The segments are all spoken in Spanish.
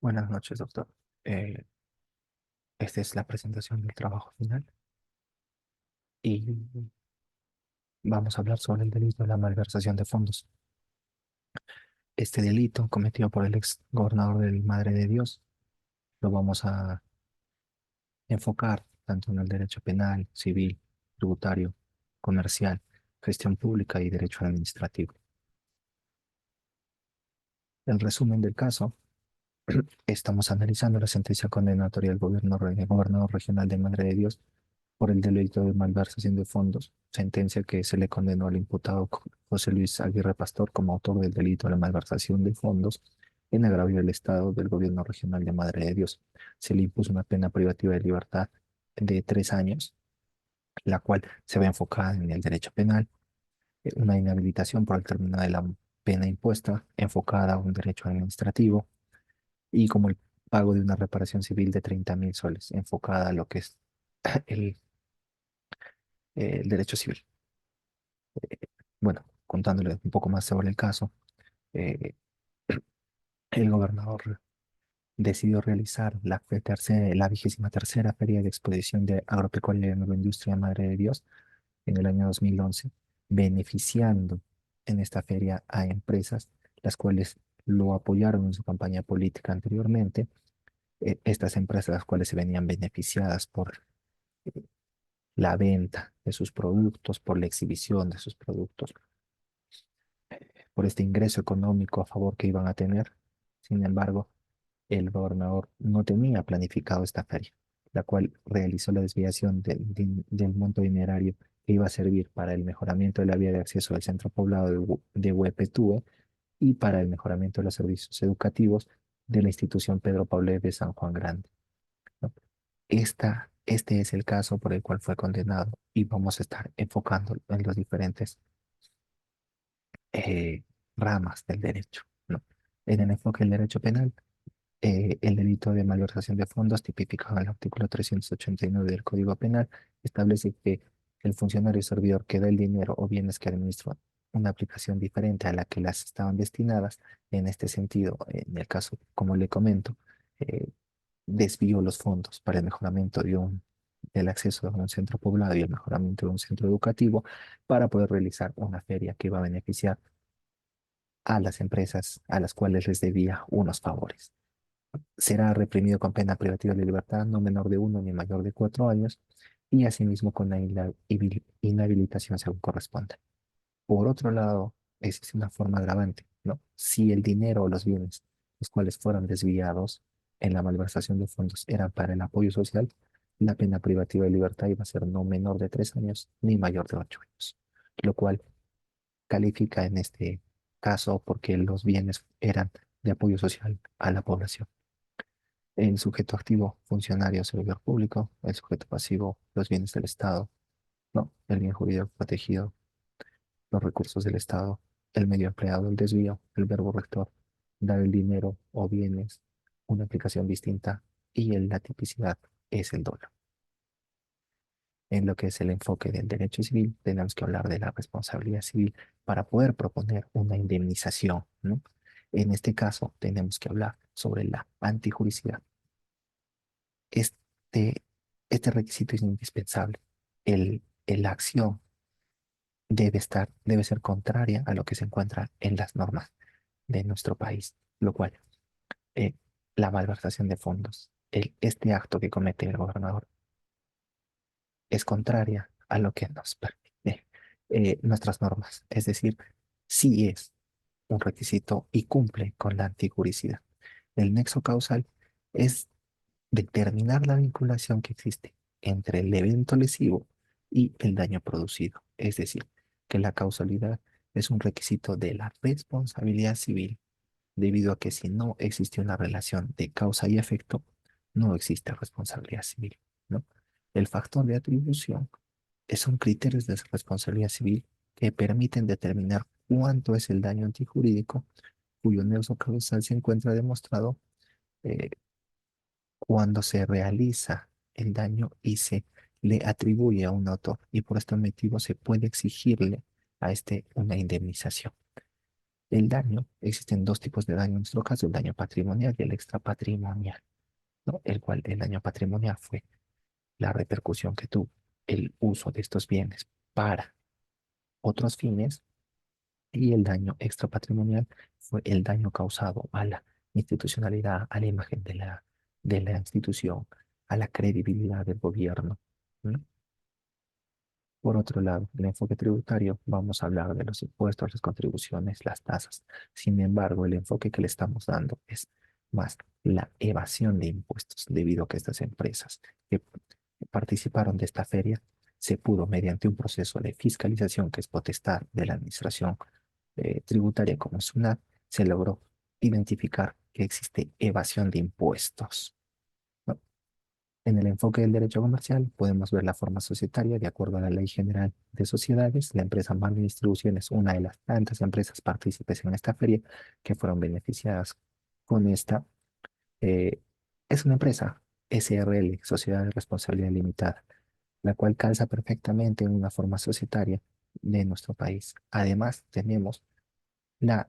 Buenas noches, doctor. Eh, Esta es la presentación del trabajo final y vamos a hablar sobre el delito de la malversación de fondos. Este delito cometido por el ex gobernador del Madre de Dios lo vamos a enfocar tanto en el derecho penal, civil, tributario, comercial, gestión pública y derecho administrativo. El resumen del caso: estamos analizando la sentencia condenatoria del gobernador regional de Madre de Dios por el delito de malversación de fondos, sentencia que se le condenó al imputado José Luis Aguirre Pastor como autor del delito de malversación de fondos en agravio del Estado del Gobierno Regional de Madre de Dios. Se le impuso una pena privativa de libertad de 3 años, la cual se ve enfocada en el derecho penal, una inhabilitación por el término de la pena impuesta, enfocada a un derecho administrativo, y como el pago de una reparación civil de 30.000 soles, enfocada a lo que es el, el derecho civil. Bueno, contándole un poco más sobre el caso, eh, el gobernador decidió realizar la 23ª Feria de Exposición de Agropecuaria y Agroindustria Madre de Dios en el año 2011, beneficiando en esta feria a empresas las cuales lo apoyaron en su campaña política anteriormente. Estas empresas, las cuales se venían beneficiadas por la venta de sus productos, por la exhibición de sus productos, por este ingreso económico a favor que iban a tener. Sin embargo, el gobernador no tenía planificado esta feria, la cual realizó la desviación del monto dinerario que iba a servir para el mejoramiento de la vía de acceso al centro poblado de Huepetúe y para el mejoramiento de los servicios educativos de la institución Pedro Pablo de San Juan Grande, ¿no? Este es el caso por el cual fue condenado y vamos a estar enfocando en los diferentes eh, ramas del derecho, ¿no? En el enfoque del derecho penal, el delito de malversación de fondos, tipificado en el artículo 389 del Código Penal, establece que el funcionario servidor que da el dinero o bienes que administra una aplicación diferente a la que las estaban destinadas, en este sentido, en el caso, como le comento, eh, desvió los fondos para el mejoramiento del acceso a un centro poblado y el mejoramiento de un centro educativo para poder realizar una feria que iba a beneficiar a las empresas a las cuales les debía unos favores. Será reprimido con pena privativa de libertad no menor de 1 ni mayor de 4 años, y asimismo con la inhabilitación según corresponda. Por otro lado, existe una forma agravante, ¿no? Si el dinero o los bienes, los cuales fueron desviados en la malversación de fondos, eran para el apoyo social, la pena privativa de libertad iba a ser no menor de 3 años ni mayor de 8 años, lo cual califica en este caso porque los bienes eran de apoyo social a la población. El sujeto activo, funcionario o servidor público; el sujeto pasivo, los bienes del Estado, no, el bien jurídico protegido, los recursos del Estado; el medio empleado, el desvío; el verbo rector, dar el dinero o bienes; una aplicación distinta; y la tipicidad es el dolo. En lo que es el enfoque del derecho civil, tenemos que hablar de la responsabilidad civil para poder proponer una indemnización, ¿no? En este caso, tenemos que hablar sobre la antijuricidad. Este, este requisito es indispensable. La acción debe ser contraria a lo que se encuentra en las normas de nuestro país, lo cual, eh, la malversación de fondos, este acto que comete el gobernador, es contraria a lo que nos permite nuestras normas. Es decir, sí es un requisito y cumple con la antijuricidad. El nexo causal es determinar la vinculación que existe entre el evento lesivo y el daño producido. Es decir, que la causalidad es un requisito de la responsabilidad civil, debido a que si no existe una relación de causa y efecto, no existe responsabilidad civil, ¿no? El factor de atribución son criterios de responsabilidad civil que permiten determinar cuánto es el daño antijurídico cuyo nexo causal se encuentra demostrado eh, cuando se realiza el daño y se le atribuye a un autor, y por este motivo se puede exigirle a este una indemnización. El daño, existen dos tipos de daño en nuestro caso, el daño patrimonial y el extrapatrimonial, ¿no? El cual el daño patrimonial fue la repercusión que tuvo el uso de estos bienes para otros fines y el daño extrapatrimonial fue el daño causado a la institucionalidad, a la imagen de la institución, a la credibilidad del gobierno, ¿no? Por otro lado, el enfoque tributario, vamos a hablar de los impuestos, las contribuciones, las tasas. Sin embargo, el enfoque que le estamos dando es más la evasión de impuestos, debido a que estas empresas que participaron de esta feria se pudo, mediante un proceso de fiscalización que es potestad de la administración tributaria como SUNAT, se logró identificar que existe evasión de impuestos, ¿no? En el enfoque del derecho comercial podemos ver la forma societaria de acuerdo a la Ley General de Sociedades. La empresa Margen Distribución es una de las tantas empresas partícipes en esta feria que fueron beneficiadas con esta. eh, es una empresa SRL, Sociedad de Responsabilidad Limitada, la cual calza perfectamente en una forma societaria de nuestro país. Además, tenemos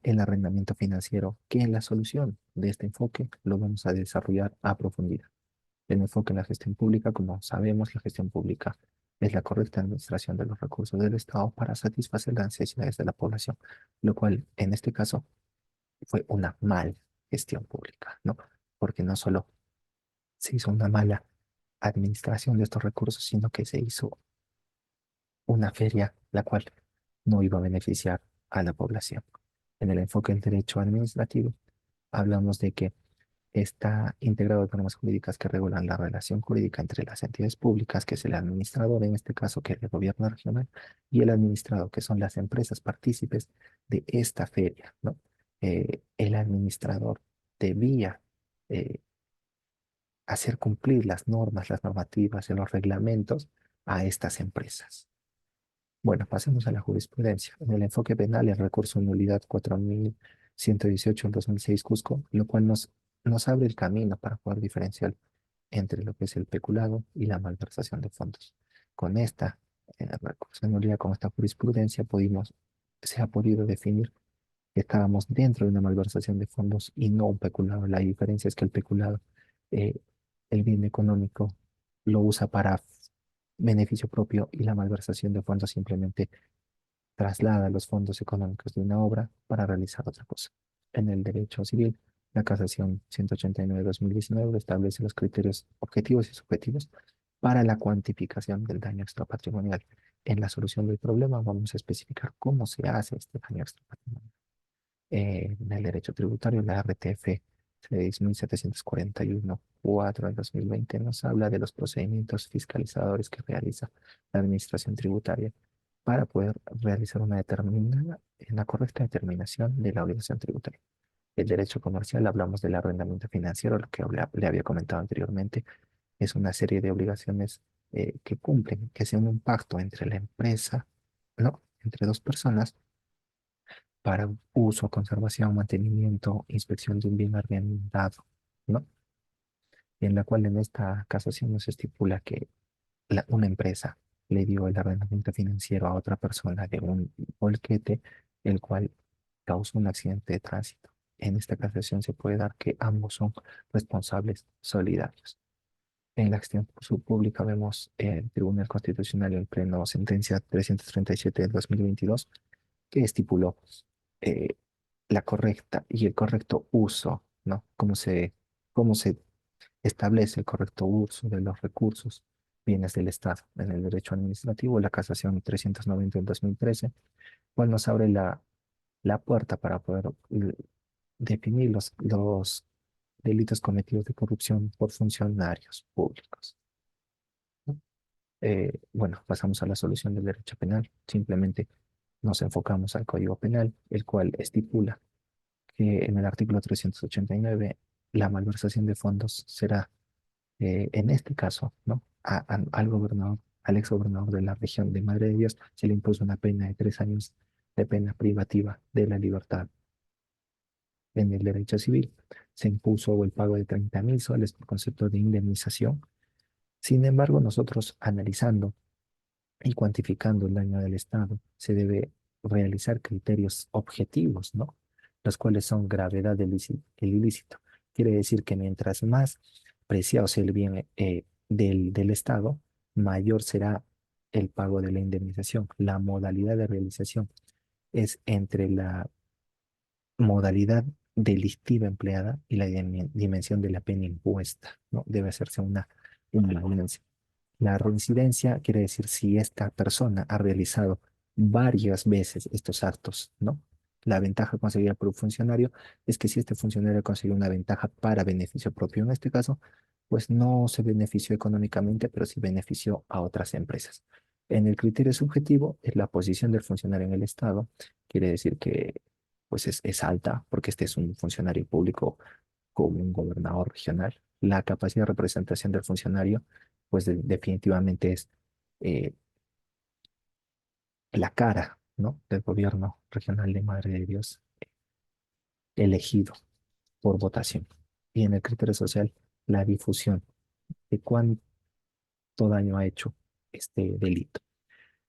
el arrendamiento financiero, que es la solución de este enfoque lo vamos a desarrollar a profundidad. El enfoque en la gestión pública, como sabemos, la gestión pública es la correcta administración de los recursos del Estado para satisfacer las necesidades de la población, lo cual en este caso fue una mala gestión pública, ¿no? Porque no solo se hizo una mala administración de estos recursos, sino que se hizo una feria la cual no iba a beneficiar a la población. En el enfoque del derecho administrativo, hablamos de que está integrado de normas jurídicas que regulan la relación jurídica entre las entidades públicas, que es el administrador, en este caso, que es el gobierno regional, y el administrado, que son las empresas partícipes de esta feria, ¿no? El administrador debía eh, hacer cumplir las normas, las normativas y los reglamentos a estas empresas. Bueno, pasemos a la jurisprudencia. En el enfoque penal, el recurso de nulidad 4118 del 2006 Cusco, lo cual nos abre el camino para poder diferenciar entre lo que es el peculado y la malversación de fondos. Con esta recurso de nulidad, con esta jurisprudencia, se ha podido definir que estábamos dentro de una malversación de fondos y no un peculado. La diferencia es que el peculado, eh, el bien económico, lo usa para beneficio propio y la malversación de fondos simplemente traslada los fondos económicos de una obra para realizar otra cosa. En el derecho civil, la Casación 189-2019 establece los criterios objetivos y subjetivos para la cuantificación del daño extrapatrimonial. En la solución del problema vamos a especificar cómo se hace este daño extrapatrimonial. En el derecho tributario, la RTF 6741-4 del 2020 nos habla de los procedimientos fiscalizadores que realiza la Administración Tributaria para poder realizar una correcta determinación de la obligación tributaria. El derecho comercial, hablamos del arrendamiento financiero, lo que le había comentado anteriormente, es una serie de obligaciones que cumplen, que sea un pacto entre la empresa, ¿no? Entre dos personas para uso, conservación, mantenimiento, inspección de un bien arrendado, ¿no? En la cual en esta casación nos estipula que una empresa le dio el arrendamiento financiero a otra persona de un volquete, el cual causó un accidente de tránsito. En esta casación se puede dar que ambos son responsables solidarios. En la gestión pública vemos el Tribunal Constitucional en pleno sentencia 337 del 2022 que estipuló eh, la correcta y el correcto uso, ¿no? Cómo se establece el correcto uso de los recursos, bienes del Estado en el derecho administrativo, la Casación 390 del 2013, cual nos abre la puerta para poder definir los delitos cometidos de corrupción por funcionarios públicos, ¿no? Bueno, pasamos a la solución del derecho penal. Simplemente nos enfocamos al Código Penal, el cual estipula que en el artículo 389 la malversación de fondos será, en este caso, ¿no? Al gobernador, al exgobernador de la región de Madre de Dios, se le impuso una pena de 3 años de pena privativa de la libertad. En el derecho civil se impuso el pago de 30.000 soles por concepto de indemnización. Sin embargo, nosotros analizando y cuantificando el daño del Estado, se debe realizar criterios objetivos, ¿no? los cuales son gravedad del ilícito. Quiere decir que mientras más preciado sea el bien del Estado, mayor será el pago de la indemnización. La modalidad de realización es entre la modalidad delictiva empleada y la dimensión de la pena impuesta, ¿no? Debe hacerse una balanza. La reincidencia quiere decir si esta persona ha realizado varias veces estos actos, ¿no? La ventaja conseguida por un funcionario es que si este funcionario consigue una ventaja para beneficio propio, en este caso, pues no se benefició económicamente, pero sí benefició a otras empresas. En el criterio subjetivo, es la posición del funcionario en el Estado, quiere decir que pues es alta, porque este es un funcionario público como un gobernador regional. La capacidad de representación del funcionario pues definitivamente es eh, la cara, ¿no? Del gobierno regional de Madre de Dios elegido por votación. Y en el criterio social, la difusión de cuánto daño ha hecho este delito.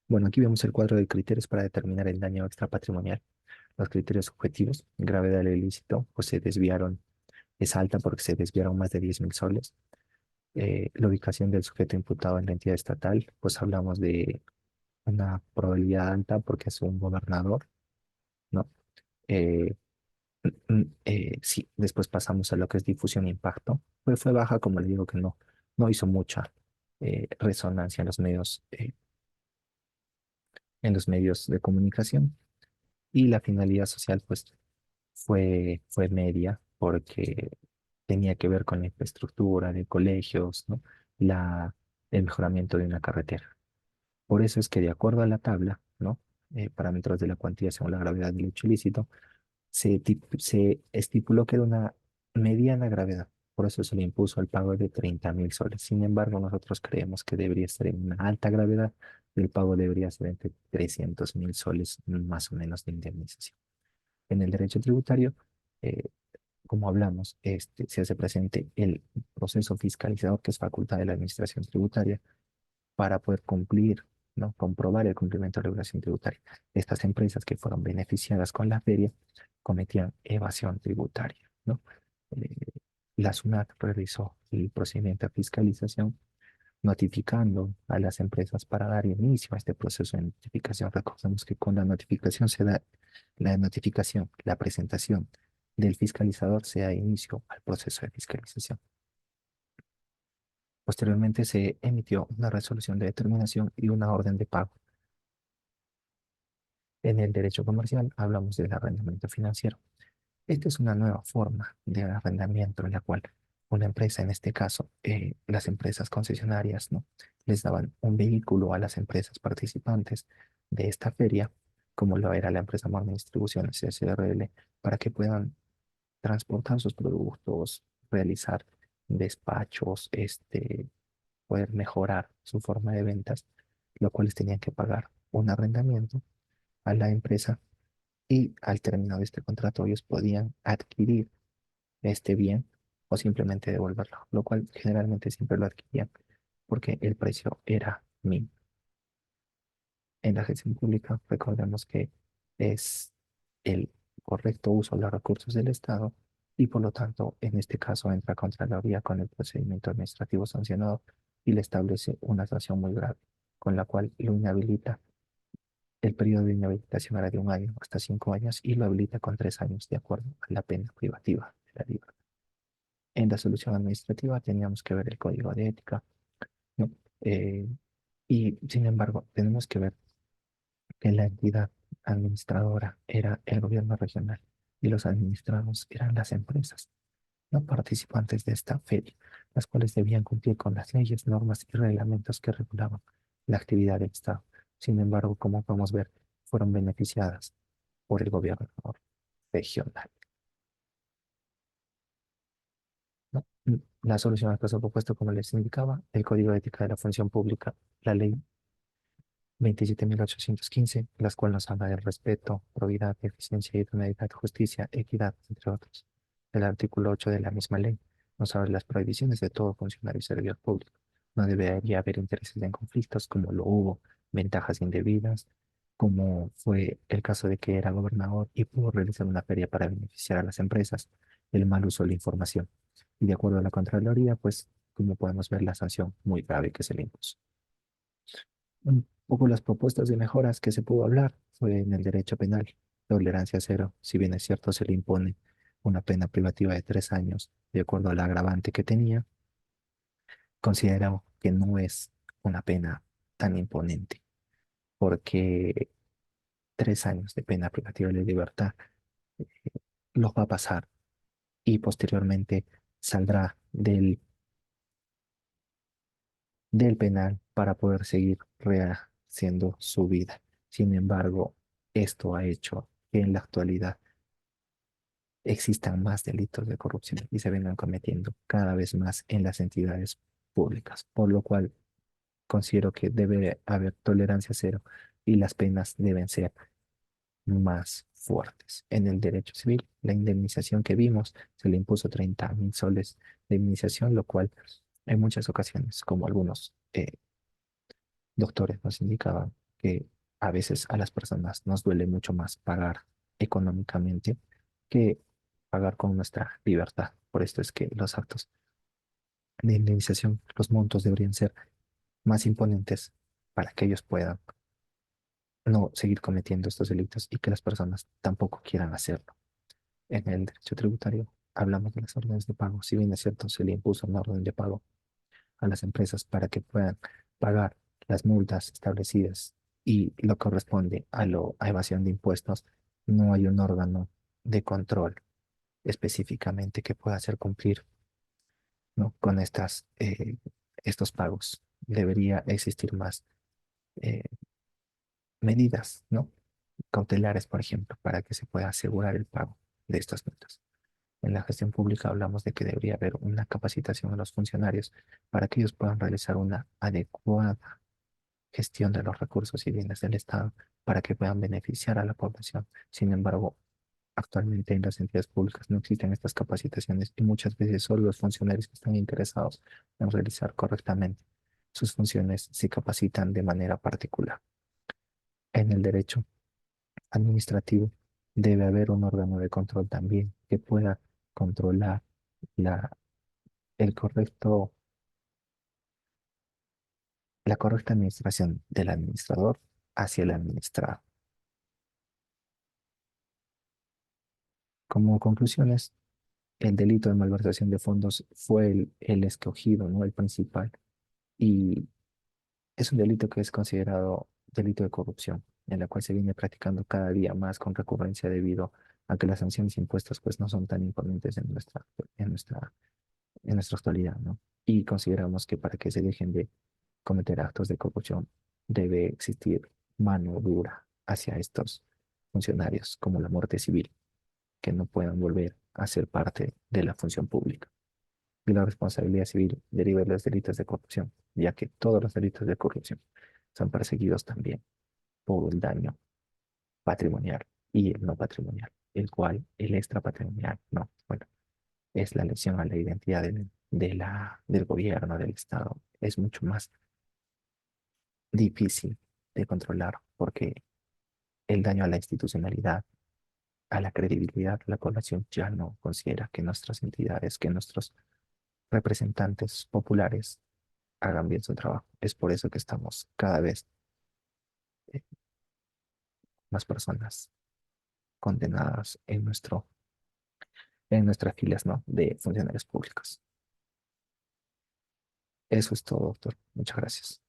Bueno, aquí vemos el cuadro de criterios para determinar el daño extrapatrimonial. Los criterios objetivos, gravedad del ilícito, pues se desviaron, es alta porque se desviaron más de 10.000 soles. La ubicación del sujeto imputado en la entidad estatal, pues hablamos de una probabilidad alta porque es un gobernador, ¿no? Eh, sí, después pasamos a lo que es difusión e impacto. Fue baja, como le digo, que no hizo mucha resonancia en los medios de comunicación. Y la finalidad social, pues, fue media porque tenía que ver con la infraestructura de colegios, ¿no? La, el mejoramiento de una carretera. Por eso es que de acuerdo a la tabla, ¿no? Parámetros de la cuantía según la gravedad del hecho ilícito, se estipuló que era una mediana gravedad. Por eso se le impuso el pago de 30.000 soles. Sin embargo, nosotros creemos que debería estar en una alta gravedad y el pago debería ser entre 300.000 soles más o menos de indemnización. En el derecho tributario, eh, como hablamos, se hace presente el proceso fiscalizador, que es facultad de la administración tributaria, para poder cumplir, ¿no? Comprobar el cumplimiento de la regulación tributaria. Estas empresas que fueron beneficiadas con la feria cometían evasión tributaria, ¿no? Eh, la SUNAT realizó el procedimiento de fiscalización notificando a las empresas para dar inicio a este proceso de notificación. Recordemos que con la notificación se da la notificación, la presentación del fiscalizador se da inicio al proceso de fiscalización. Posteriormente se emitió una resolución de determinación y una orden de pago. En el derecho comercial hablamos del arrendamiento financiero. Esta es una nueva forma de arrendamiento en la cual una empresa, en este caso, las empresas concesionarias, ¿no? Les daban un vehículo a las empresas participantes de esta feria, como lo era la empresa Morning Distribuciones SRL, para que puedan transportar sus productos, realizar despachos, poder mejorar su forma de ventas, lo cual tenían que pagar un arrendamiento a la empresa y al término de este contrato ellos podían adquirir este bien o simplemente devolverlo, lo cual generalmente siempre lo adquirían porque el precio era mínimo. En la gestión pública, recordemos que es el correcto uso de los recursos del Estado y por lo tanto, en este caso, entra Contraloría con el procedimiento administrativo sancionado y le establece una sanción muy grave, con la cual lo inhabilita. El periodo de inhabilitación era de 1 año hasta 5 años y lo habilita con 3 años de acuerdo a la pena privativa de la libertad. En la solución administrativa teníamos que ver el código de ética, ¿no? Eh, y sin embargo, tenemos que ver que la entidad administradora era el gobierno regional y los administrados eran las empresas, no participantes de esta feria, las cuales debían cumplir con las leyes, normas y reglamentos que regulaban la actividad del Estado. Sin embargo, como podemos ver, fueron beneficiadas por el gobierno regional, ¿no? La solución al caso propuesto, como les indicaba, el Código de Ética de la Función Pública, la Ley 27.815, las cuales nos habla del respeto, probidad, eficiencia, idoneidad, justicia, equidad, entre otros. El artículo 8 de la misma ley nos habla de las prohibiciones de todo funcionario y servidor público. No debería haber intereses en conflictos como lo hubo, ventajas indebidas, como fue el caso de que era gobernador y pudo realizar una feria para beneficiar a las empresas, el mal uso de la información. Y de acuerdo a la Contraloría, pues, como podemos ver, la sanción muy grave que se le impuso. Un poco las propuestas de mejoras que se pudo hablar fue en el derecho penal, tolerancia cero, si bien es cierto, se le impone una pena privativa de 3 años, de acuerdo al agravante que tenía, consideramos que no es una pena tan imponente, porque 3 años de pena privativa de libertad los va a pasar y posteriormente saldrá del penal para poder seguir rehaciendo su vida. Sin embargo, esto ha hecho que en la actualidad existan más delitos de corrupción y se vengan cometiendo cada vez más en las entidades públicas, por lo cual considero que debe haber tolerancia cero y las penas deben ser más fuertes. En el derecho civil, la indemnización que vimos se le impuso 30.000 soles de indemnización, lo cual en muchas ocasiones, como algunos doctores nos indicaban, que a veces a las personas nos duele mucho más pagar económicamente que pagar con nuestra libertad. Por esto es que los actos de indemnización, los montos deberían ser más imponentes para que ellos puedan no seguir cometiendo estos delitos y que las personas tampoco quieran hacerlo. En el derecho tributario hablamos de las órdenes de pago. Si bien es cierto, se le impuso una orden de pago a las empresas para que puedan pagar las multas establecidas y lo que corresponde a evasión de impuestos, no hay un órgano de control específicamente que pueda hacer cumplir, ¿no? con estos pagos. Debería existir más eh, medidas, ¿no? cautelares, por ejemplo, para que se pueda asegurar el pago de estas multas. En la gestión pública hablamos de que debería haber una capacitación a los funcionarios para que ellos puedan realizar una adecuada gestión de los recursos y bienes del Estado para que puedan beneficiar a la población. Sin embargo, actualmente en las entidades públicas no existen estas capacitaciones y muchas veces solo los funcionarios que están interesados en realizar correctamente sus funciones se capacitan de manera particular. En el derecho administrativo debe haber un órgano de control también que pueda controlar la, el correcto, la correcta administración del administrador hacia el administrado. Como conclusiones, el delito de malversación de fondos fue el escogido, ¿no? El principal. Y es un delito que es considerado delito de corrupción, en la cual se viene practicando cada día más con recurrencia debido a que las sanciones impuestas pues no son tan imponentes en nuestra, en nuestra actualidad, ¿no? Y consideramos que para que se dejen de cometer actos de corrupción debe existir mano dura hacia estos funcionarios, como la muerte civil, que no puedan volver a ser parte de la función pública. Y la responsabilidad civil deriva de los delitos de corrupción, ya que todos los delitos de corrupción son perseguidos también por el daño patrimonial y el no patrimonial, el cual el extrapatrimonial no. Bueno, es la lesión a la identidad del gobierno, del Estado. Es mucho más difícil de controlar porque el daño a la institucionalidad, a la credibilidad, la población ya no considera que nuestras entidades, que nuestros representantes populares hagan bien su trabajo. Es por eso que estamos cada vez eh, más personas condenadas en nuestras filas, ¿no? de funcionarios públicos. Eso es todo, doctor. Muchas gracias.